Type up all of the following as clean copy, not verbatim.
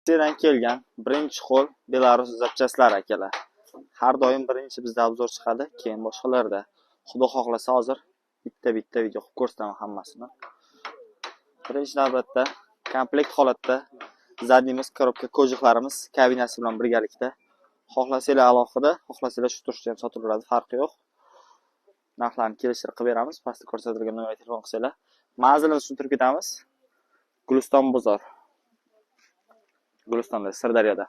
Rossiyadan kelgan birinchi qo'l Belarus zapchastlari akalar. Har doim birinchi bizda obzor chiqadi, keyin boshqalarda. Xudo xohlasa hozir bitta video qilib ko'rsataman hammasini. Birinchi navbatda komplekt holatda zadnimiz, korobka, ko'jiqlarimiz kabinasi bilan birgalikda. Xohlasanglar alohida, xohlasanglar shu turishda ham sotiladi, farqi yo'q. Narxlarni kelishtirib qilib beramiz. Pastda ko'rsatilgan nomerga telefon qilsanglar. Manzilni tushuntirib ketamiz. Guliston bozor. Gulistonda, Sirdaryoda.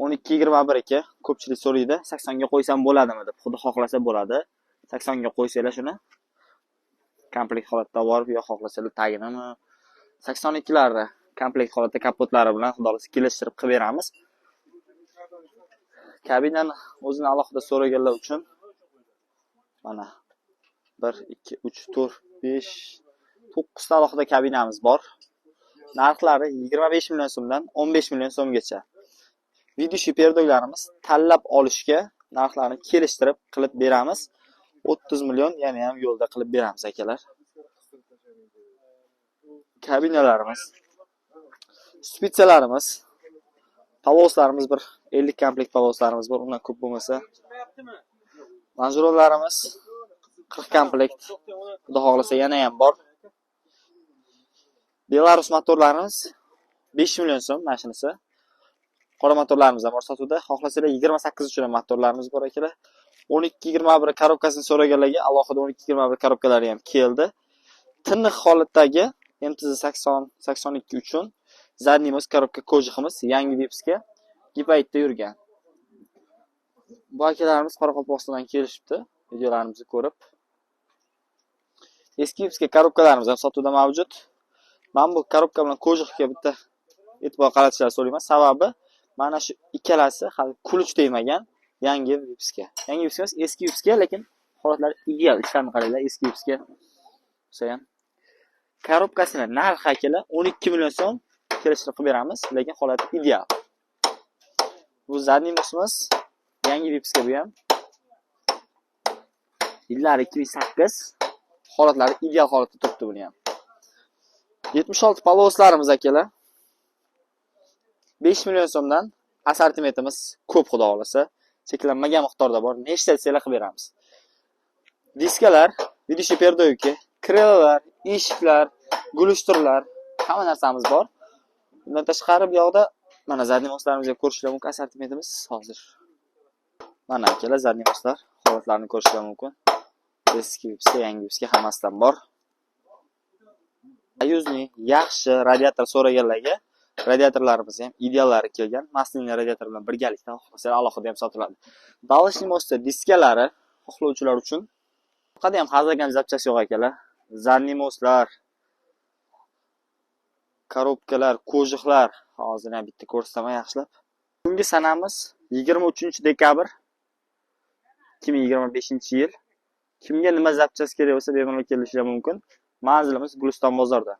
1221 aka. Ko'pchilik so'raydi, 80 ga qo'ysam bo'ladimi deb. Xudo xohlasa bo'ladi. 80 ga qo'ysanglar shuni komplekt holatda borib, yo xohlasanglar taginimi 82 larni komplekt holatda kapotlari bilan xudo xohlasa kelishtirib qilib beramiz. Kabinani o'zini alohida so'raganlar uchun mana 1 2 3 4 5 9 ta alohida kabinamiz bor. Narxlari 25 million so'mdan 15 million so'mgacha. Vidushi perdoylarimiz tanlab olishga narxlarni kelishtirib qilib beramiz. 30 million yana ham yo'lda qilib beramiz akalar. Kabinalarimiz, spitsalarimiz, pavoslarimiz bir 50 komplekt pavoslarimiz bor, undan ko'p bo'lmasa. Manjuronlarimiz 40 komplekt. Xudo xohlasa yana ham bor. Belarus motorlarimiz 5 million so'm mashinasi. Qora motorlarimiz ham bor sotuvda. Xohlasanglar 28 uchun motorlarimiz bor akalar. 1221 korobkasini so'raganlarga alohida 1221 korobkalari ham keldi. Tiniq holatdagi MTZ 80-82 uchun zadnimiz, korobka, ko'jiqimiz yangi vipsga gipaytda yurgan. Bu akalarimiz Qoraqalpog'istondan kelishibdi. Videolarimizni ko'rib. Eski vipsga korobkalarimiz ham sotuvda mavjud. Men bu korobka bilan ko'jiqga bitta e'tibor qaratishlarini so'rayman. Sababi mana shu ikkalasi hali kuluch tegmagan yangi vipsga. Yangi vipsga emas, eski vipsga, lekin holatlari ideal. Ishlarni qaranglar, eski vipsga bo'lsa ham. Korobkasini narxi akalar 12 million so'm kelishtirib qilib beramiz, lekin holati ideal. Bu zadnimiz yangi vipsga bu ham. Yillari 2008. Holatlari ideal holatda turibdi buni ham. 76 paloslarimiz akalar. 5 million so'mdan assortimentimiz ko'p xudo xolasa. Cheklanmagan miqdorda bor. Nechta desanglar qilib beramiz. Diskalar, vidushi perdoyki, krelalar, eshiklar, gulishturlar, hamma narsamiz bor. Bundan tashqari bu yoqda mana zadnimoslarimizni ko'rishlar mumkin. Assortimentimiz hozir. Mana akalar zadnimoslar, holatlarini ko'rishlar mumkin. Eski vipsga, yangi vipsga hammasidan bor. Ayuzni yaxshi radiator so'raganlarga radiatorlarimiz ham ideallari kelgan. Maslinli radiator bilan birgalikda xohlasanglar alohida ham sotiladi. Balishnimosda diskalari xohlovchilar uchun faqat ham hazilgan zapchasi yo'q akalar. Zadnimoslar, korobkalar, ko'jiqlar hozir ham bitta ko'rsataman yaxshilab. Bugungi sanamiz 23-dekabr 2025-yil. Kimga nima zapchasi kerak bo'lsa, bemalol kelishingiz mumkin. Manzilimiz Guliston bozorda.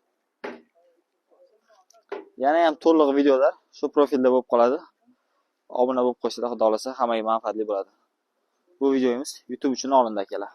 Yana ham to'liq videolar shu profilda bo'lib qoladi. Obuna bo'lib qo'yishlar, xudo xolasa hammaga manfaatli bo'ladi. Bu videomiz YouTube uchun olindi akalar.